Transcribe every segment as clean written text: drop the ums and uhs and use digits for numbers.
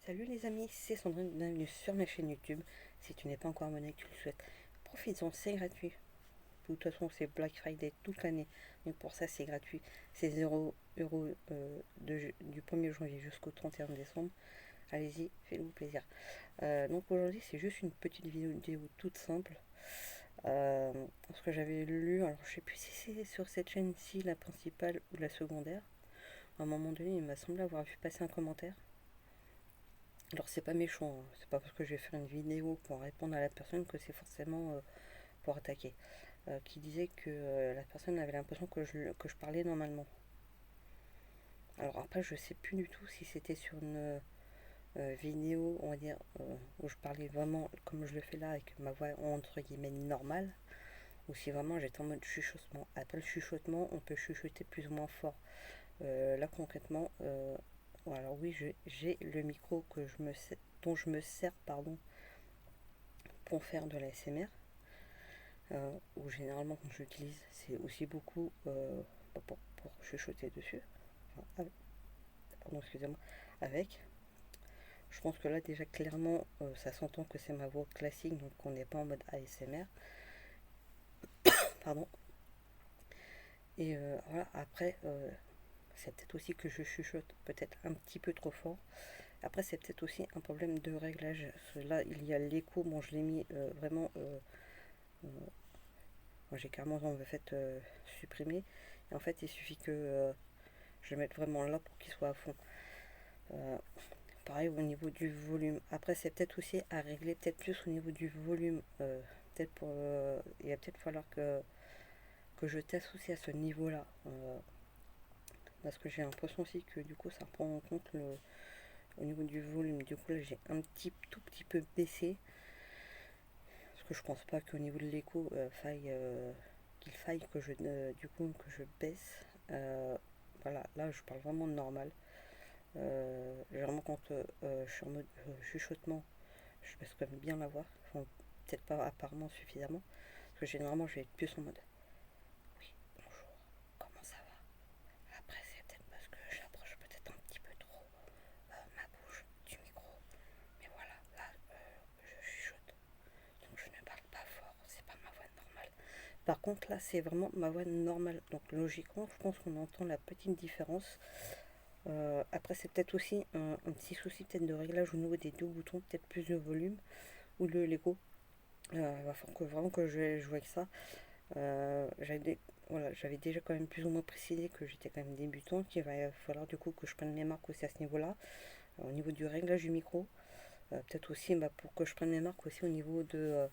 Salut les amis, c'est Sandrine, bienvenue sur ma chaîne YouTube. Si tu n'es pas encore abonné et que tu le souhaites, profites-en, c'est gratuit. De toute façon, c'est Black Friday toute l'année, donc pour ça c'est gratuit. C'est 0 € du 1er janvier jusqu'au 31 décembre. Allez-y, faites-vous plaisir. Donc aujourd'hui, c'est juste une petite vidéo toute simple. Parce que j'avais lu, alors je sais plus si c'est sur cette chaîne-ci la principale ou la secondaire. À un moment donné, il m'a semblé avoir vu passer un commentaire. Alors c'est pas méchant, hein. C'est pas parce que je vais faire une vidéo pour répondre à la personne que c'est forcément pour attaquer. Qui disait que la personne avait l'impression que je parlais normalement. Alors après je sais plus du tout si c'était sur une vidéo, on va dire, où je parlais vraiment comme je le fais là avec ma voix entre guillemets normale, ou si vraiment j'étais en mode chuchotement. Après le chuchotement, on peut chuchoter plus ou moins fort. Là concrètement, alors oui, j'ai le micro dont je me sers pardon, pour faire de la SMR, ou généralement quand j'utilise, c'est aussi beaucoup pour chuchoter dessus. Enfin, pardon, excusez-moi, avec. Je pense que là déjà clairement ça s'entend que c'est ma voix classique, donc on n'est pas en mode ASMR. Pardon. Et voilà, après, c'est peut-être aussi que je chuchote peut-être un petit peu trop fort. Après, c'est peut-être aussi un problème de réglage. Là, il y a l'écho, bon, je l'ai mis vraiment. Moi, j'ai carrément en fait supprimé. Et en fait, il suffit que je le mette vraiment là pour qu'il soit à fond. Euh, Pareil au niveau du volume. Après, c'est peut-être aussi à régler, peut-être plus au niveau du volume. Peut-être il va peut-être falloir que je teste aussi à ce niveau-là. Parce que j'ai l'impression aussi que du coup, ça prend en compte au niveau du volume. Du coup, là, j'ai tout petit peu baissé. Parce que je pense pas qu'au niveau de l'écho, qu'il faille que du coup, que je baisse. Voilà, là, je parle vraiment normal. Généralement, quand je suis en mode chuchotement, je baisse quand même bien la voix. Enfin, peut-être pas apparemment suffisamment. Parce que généralement, je vais être plus en mode oui, bonjour, comment ça va. Après, c'est peut-être parce que j'approche peut-être un petit peu trop ma bouche du micro. Mais voilà, là, je chuchote. Donc, je ne parle pas fort. C'est pas ma voix normale. Par contre, là, c'est vraiment ma voix normale. Donc, logiquement, je pense qu'on entend la petite différence. Après, c'est peut-être aussi un petit souci peut-être de réglage au niveau des deux boutons, peut-être plus de volume ou de l'écho. Il va falloir que vraiment que je joue avec ça. Voilà, j'avais déjà quand même plus ou moins précisé que j'étais quand même débutant, qu'il va falloir du coup que je prenne mes marques aussi à ce niveau-là. Au niveau du réglage du micro, peut-être aussi pour que je prenne mes marques aussi au niveau de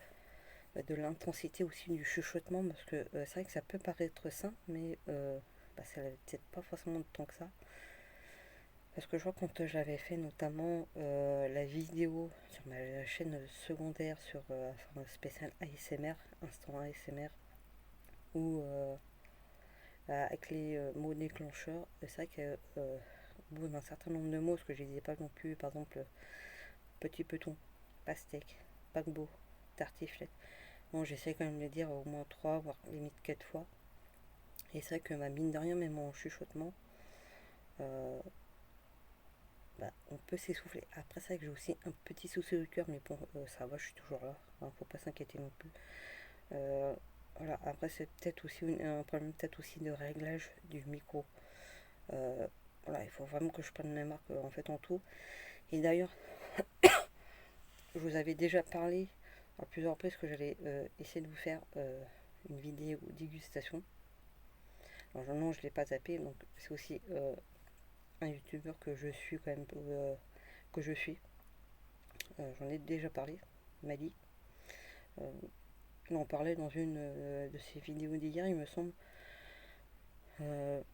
l'intensité aussi du chuchotement, parce que c'est vrai que ça peut paraître simple, mais ça n'avait peut-être pas forcément de temps que ça. Parce que je vois quand j'avais fait notamment la vidéo sur ma chaîne secondaire sur enfin, spécial ASMR, instant ASMR, ou avec les mots déclencheurs, c'est vrai que au bout d'un certain nombre de mots, parce que je ne disais pas non plus, par exemple, petit peton, pastèque, paquebot, tartiflette. Bon, j'essaie quand même de le dire au moins 3, voire limite 4 fois. Et c'est vrai que ma mine de rien, même en chuchotement, euh, on peut s'essouffler. Après, c'est vrai que j'ai aussi un petit souci de cœur, mais bon, ça va, je suis toujours là. Hein, faut pas s'inquiéter non plus. Euh, voilà, après, c'est peut-être aussi un problème peut-être aussi de réglage du micro. Euh, voilà, il faut vraiment que je prenne mes marques en fait en tout. Et d'ailleurs, je vous avais déjà parlé à plusieurs reprises que j'allais essayer de vous faire une vidéo dégustation. Alors non, je ne l'ai pas zappé, donc c'est aussi un youtubeur que je suis quand même, que je suis. J'en ai déjà parlé, il m'a dit. Euh, il en parlait dans une de ses vidéos d'hier, il me semble.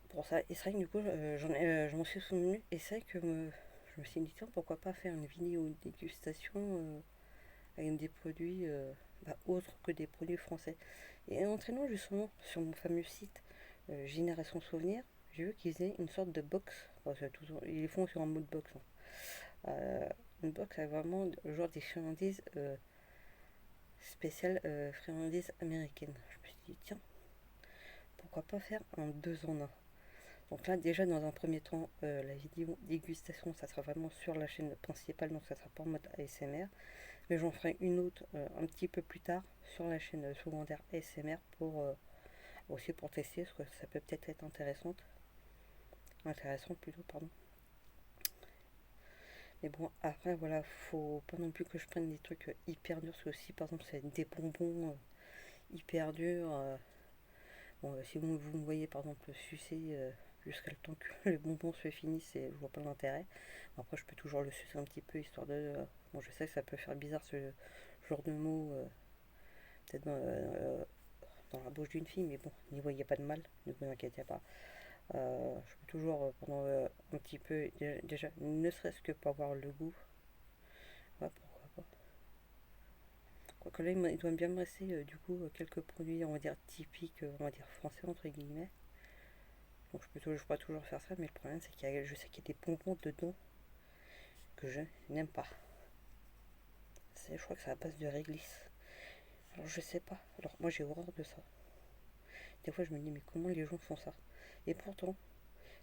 Pour ça, et c'est vrai que du coup, je m'en suis souvenu, et c'est vrai que je me suis dit, tiens, pourquoi pas faire une vidéo dégustation avec des produits autres que des produits français. Et en entraînant justement sur mon fameux site Génération Souvenir, j'ai vu qu'ils faisaient une sorte de box. Enfin, ils les font sur un mode box. Hein. Une box avec vraiment genre des friandises spéciales friandises américaines. Je me suis dit, tiens, pourquoi pas faire un 2 en un. Donc là, déjà, dans un premier temps, la vidéo dégustation, ça sera vraiment sur la chaîne principale, donc ça sera pas en mode ASMR. Mais j'en ferai une autre un petit peu plus tard sur la chaîne secondaire ASMR pour aussi pour tester, parce que ça peut peut-être être intéressant plutôt, pardon. Mais bon, après, voilà, faut pas non plus que je prenne des trucs hyper durs, parce que si par exemple c'est des bonbons hyper durs, bon, si vous me voyez par exemple sucer jusqu'à le temps que les bonbons se finissent, je vois pas l'intérêt. Bon, après, je peux toujours le sucer un petit peu, histoire de. Bon, je sais que ça peut faire bizarre ce genre de mots, peut-être dans la bouche d'une fille, mais bon, n'y voyez pas de mal, ne vous inquiétez pas. Je peux toujours, pendant un petit peu, déjà, ne serait-ce que pour avoir le goût, ouais, pourquoi pas. Quoique là, il doit bien me rester, du coup, quelques produits, on va dire, typiques, on va dire, français, entre guillemets. Donc je pourrais toujours faire ça, mais le problème, c'est je sais qu'il y a des bonbons dedans que je n'aime pas. Je crois que c'est à base de réglisse. Alors, je sais pas. Alors, moi, j'ai horreur de ça. Des fois, je me dis, mais comment les gens font ça? Et pourtant,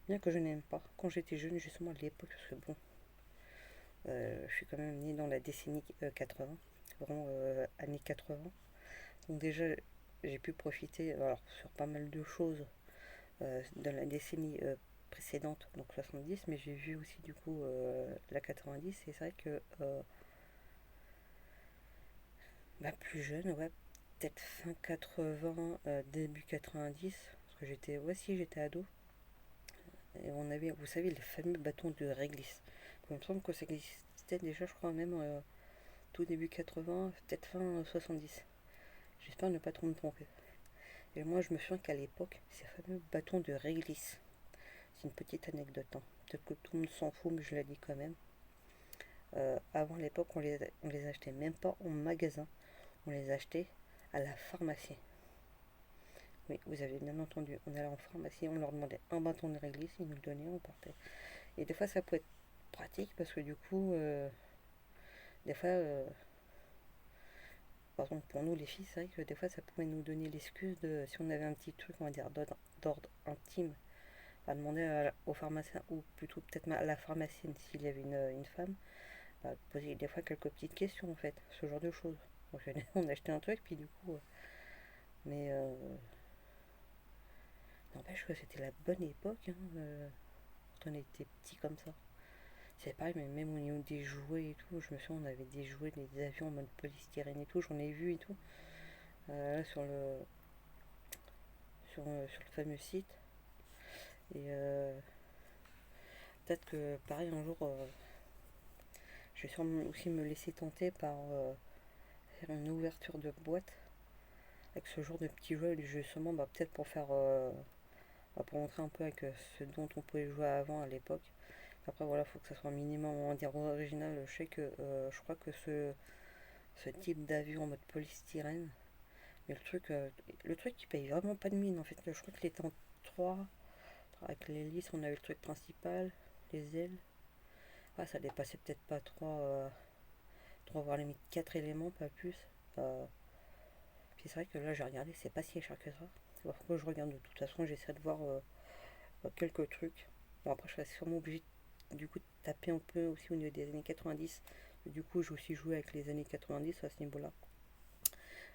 bien que je n'aime pas, quand j'étais jeune, justement à l'époque, parce que bon, je suis quand même née dans la décennie 80, vraiment années 80. Donc déjà, j'ai pu profiter alors, sur pas mal de choses dans la décennie précédente, donc 70, mais j'ai vu aussi du coup la 90, et c'est vrai que plus jeune, ouais, peut-être fin 80, début 90, parce que ouais, si j'étais ado, et on avait, vous savez, les fameux bâtons de réglisse. Il me semble que ça existait déjà, je crois, même tout début 80, peut-être fin 70. J'espère ne pas trop me tromper. Et moi, je me souviens qu'à l'époque, ces fameux bâtons de réglisse, c'est une petite anecdote, hein. Peut-être que tout le monde s'en fout, mais je la dis quand même. Avant l'époque, on les achetait même pas en magasin, on les achetait à la pharmacie. Oui, vous avez bien entendu, on allait en pharmacie, on leur demandait un bâton de réglisse, ils nous le donnaient, on partait. Et des fois, ça peut être pratique parce que du coup, des fois, par exemple pour nous les filles, c'est vrai que des fois, ça pouvait nous donner l'excuse de, si on avait un petit truc, on va dire, d'ordre intime, à demander au pharmacien, ou plutôt peut-être à la pharmacienne s'il y avait une femme, poser des fois quelques petites questions en fait, ce genre de choses. Donc, on achetait un truc, puis du coup, mais n'empêche que c'était la bonne époque, hein, quand on était petit comme ça. C'est pareil, mais même au niveau des jouets et tout, je me souviens, on avait des jouets, des avions en mode polystyrène et tout, j'en ai vu et tout, là sur le fameux site. Et peut-être que pareil, un jour, je vais sûrement aussi me laisser tenter par faire une ouverture de boîte avec ce genre de petits jeux, justement, peut-être pour faire, pour montrer un peu avec ce dont on pouvait jouer avant à l'époque. Après, voilà, il faut que ça soit un minimum, on va dire, original. Je sais que je crois que ce type d'avion en mode polystyrène, mais le truc qui paye vraiment pas de mine en fait. Je crois qu'il était en 3 avec l'hélice, on avait le truc principal, les ailes. Ah, ça dépassait peut-être pas 3 voire limite 4 éléments, pas plus. Euh, Puis c'est vrai que là j'ai regardé, c'est pas si cher que ça. C'est pourquoi je regarde de toute façon, j'essaie de voir quelques trucs. Bon, après, je serais sûrement obligé du coup de taper un peu aussi au niveau des années 90. Du coup, j'ai aussi joué avec les années 90 à ce niveau-là.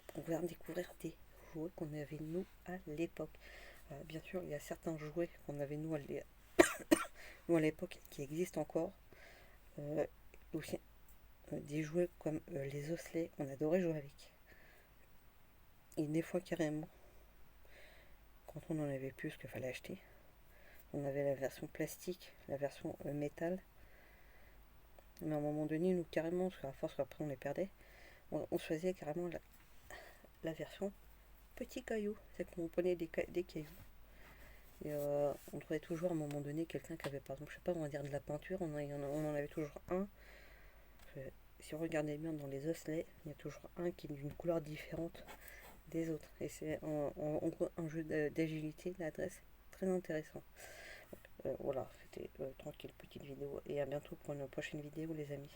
Pour pouvoir découvrir des jouets qu'on avait nous à l'époque. Bien sûr, il y a certains jouets qu'on avait nous à l'époque qui existent encore. Euh, Aussi des jouets comme les osselets, on adorait jouer avec. Et des fois carrément, quand on en avait plus qu'il fallait acheter, on avait la version plastique, la version métal. Mais à un moment donné, nous carrément, parce qu'à force qu'après on les perdait, on choisissait carrément la version petit caillou. C'est qu'on prenait des cailloux. Et on trouvait toujours à un moment donné quelqu'un qui avait par exemple, je sais pas, on va dire de la peinture, on en avait toujours un. Si on regardait bien dans les osselets, il y a toujours un qui est d'une couleur différente des autres. Et c'est en gros un jeu d'agilité, d'adresse très intéressant. Voilà, c'était tranquille petite vidéo. Et à bientôt pour une prochaine vidéo les amis.